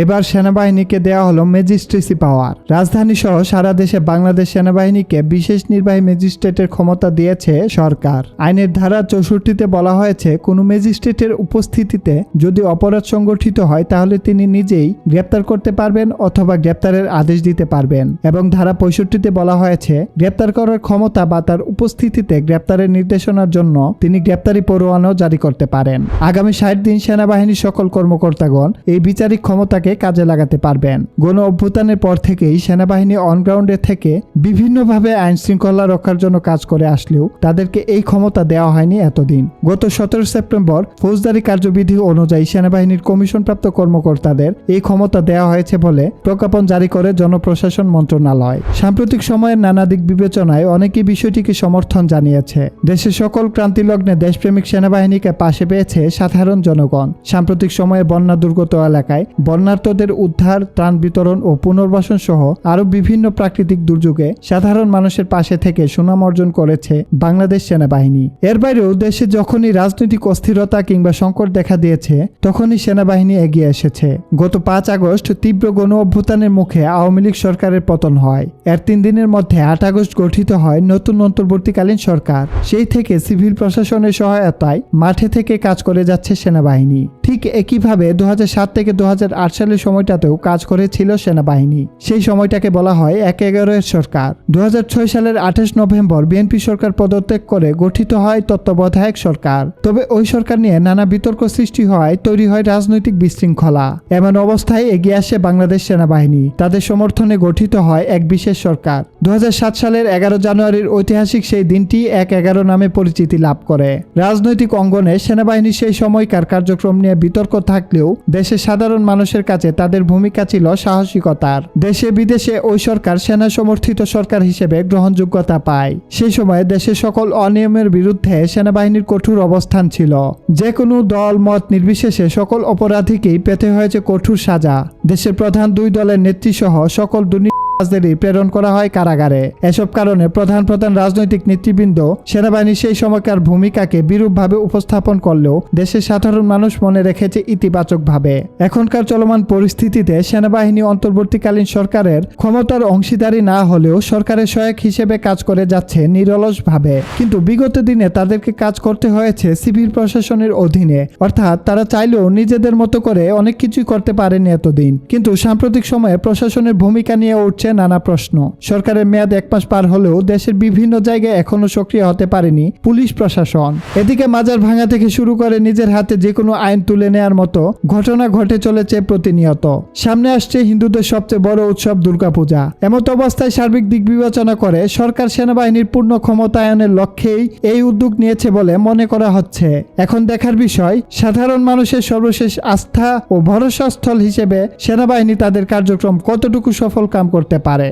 এবার সেনাবাহিনীকে দেওয়া হলো ম্যাজিস্ট্রেসি পাওয়ার। রাজধানী সহ সারা দেশে বাংলাদেশ সেনাবাহিনীকে বিশেষ নির্বাহী ম্যাজিস্ট্রেটের ক্ষমতা দিয়েছে সরকার। আইনের ধারা 64-তে বলা হয়েছে, কোনো ম্যাজিস্ট্রেটের উপস্থিতিতে যদি অপরাধ সংগঠিত হয় তাহলে তিনি নিজেই গ্রেপ্তার করতে পারবেন অথবা গ্রেপ্তারের আদেশ দিতে পারবেন। এবং ধারা 65-তে বলা হয়েছে, গ্রেপ্তার করার ক্ষমতা বা তার উপস্থিতিতে গ্রেপ্তারের নির্দেশনার জন্য তিনি গ্রেপ্তারি পরোয়ানাও জারি করতে পারেন। আগামী 60 দিন সেনাবাহিনীর সকল কর্মকর্তাগণ এই বিচারিক ক্ষমতাকে কাজে লাগাতে পারবেন। গণ অভ্যুত্থানের পর থেকেই সেনাবাহিনী অনগ্রাউন্ডে থেকে বিভিন্নভাবে আইন শৃঙ্খলা রক্ষার জন্য কাজ করে আসলেও তাদেরকে এই ক্ষমতা দেওয়া হয়নি এতদিন। গত 17 সেপ্টেম্বর ফৌজদারি কার্যবিধি অনুযায়ী সেনাবাহিনীর কমিশনপ্রাপ্ত কর্মকর্তাদের এই ক্ষমতা দেওয়া হয়েছে বলে প্রজ্ঞাপন জারি করে জনপ্রশাসন মন্ত্রণালয়। সাম্প্রতিক সময়ের নানা দিক বিবেচনায় অনেকেই বিষয়টিকে সমর্থন জানিয়েছে। দেশের সকল ক্রান্তিলগ্নে দেশপ্রেমিক সেনাবাহিনীকে পাশে পেয়েছে সাধারণ জনগণ। সাম্প্রতিক সময়ে বন্যা দুর্গত এলাকায় বন্যার্তদের উদ্ধার, ত্রাণ বিতরণ ও পুনর্বাসন সহ আরও বিভিন্ন প্রাকৃতিক দুর্যোগে সাধারণ মানুষের পাশে থেকে সুনাম অর্জন করেছে বাংলাদেশ সেনাবাহিনী। এর বাইরেও দেশে যখনই রাজনৈতিক অস্থিরতা কিংবা সংকট দেখা দিয়েছে তখনই সেনাবাহিনী এগিয়ে এসেছে। গত 5 আগস্ট তীব্র গণ অভ্যুত্থানের মুখে আওয়ামী লীগ সরকারের পতন হয়। এর 3 দিনের মধ্যে 8 আগস্ট গঠিত হয় নতুন অন্তর্বর্তীকালীন সরকার। সেই থেকে সিভিল প্রশাসনের সহায়তায় মাঠে থেকে কাজ করে যাচ্ছে সেনাবাহিনী। ঠিক একইভাবে 2007 থেকে 2008 সালের সময়টাতেও কাজ করেছিল সেনাবাহিনী। সেই সময়টাকে বলা হয় 1/11 সরকার। 2006 সালের 28 নভেম্বর বিএনপি সরকার পদত্যাগ করে গঠিত হয় তত্ত্বাবধায়ক সরকার। তবে ওই সরকার নিয়ে নানা বিতর্ক সৃষ্টি হওয়ায় তৈরি হয় রাজনৈতিক বিশৃঙ্খলা। এমন অবস্থায় এগিয়ে আসে বাংলাদেশ সেনাবাহিনী। তাদের সমর্থনে গঠিত হয় এক বিশেষ সরকার। 2007 সালের 11 জানুয়ারির ঐতিহাসিক সেই দিনটি 1/11 নামে পরিচিতি লাভ করে। রাজনৈতিক অঙ্গনে সেনাবাহিনীর সেই সময়কার কার্যক্রম নিয়ে বিতর্ক থাকলেও দেশের সাধারণ মানুষের কাছে তাদের ভূমিকা ছিল সাহসিকতার। দেশে বিদেশে ওই সরকার সেনা সমর্থিত সরকার হিসেবে গ্রহণযোগ্যতা পায়। সেই সময়ে দেশের সকল অনিয়মের বিরুদ্ধে সেনাবাহিনীর কঠোর অবস্থান ছিল। যে কোনো দল মত নির্বিশেষে সকল অপরাধীকেই পেতে হয়েছে কঠোর সাজা। দেশের প্রধান 2 দলের নেতৃসহ সকল দুর্নীতিবাজদেরই প্রেরণ করা হয় কারাগারে। এসব কারণে প্রধান রাজনৈতিক নেতৃবৃন্দ সেনাবাহিনীর সেই সময়কার ভূমিকাকে বিরূপভাবে উপস্থাপন করলেও দেশের সাধারণ মানুষ মনে রেখেছে ইতিবাচকভাবে। এখনকার চলমান পরিস্থিতিতে সেনাবাহিনী অন্তর্বর্তীকালীন সরকারের ক্ষমতার অংশীদারি না হলেও সরকারের সহায়ক হিসেবে কাজ করে যাচ্ছে নিরলসভাবে। কিন্তু বিগত দিনে তাদেরকে কাজ করতে হয়েছে সিভিল প্রশাসনের অধীনে, অর্থাৎ তারা চাইলেও নিজেদের মতো করে অনেক কিছুই করতে পারেনি এতদিন। কিন্তু সাম্প্রতিক সময়ে প্রশাসনের ভূমিকা নিয়ে উঠছে নানা প্রশ্ন। সরকারের মেয়াদ 1 মাস পার হলেও দেশের বিভিন্ন জায়গায় এখনো সক্রিয় হতে পারেনি পুলিশ প্রশাসন। এদিকে মাজার ভাঙা থেকে শুরু করে নিজের হাতে যে কোনো আইন তুলে নেয়ার মতো ঘটনা ঘটে চলেছে প্রতিনিয়ত। সামনে আসছে হিন্দুদের সবচেয়ে বড় উৎসব দুর্গাপূজা। এমত অবস্থায় সার্বিক দিক বিবেচনা করে সরকার সেনাবাহিনীর পূর্ণ ক্ষমতায়নের লক্ষ্যেই এই উদ্যোগ নিয়েছে বলে মনে করা হচ্ছে। এখন দেখার বিষয়, সাধারণ মানুষের সর্বশেষ আস্থা ও ভরসাস্থল হিসেবে সেনাবাহিনী তাদের কার্যক্রম কতটুকু সফল কাম করতে পারে।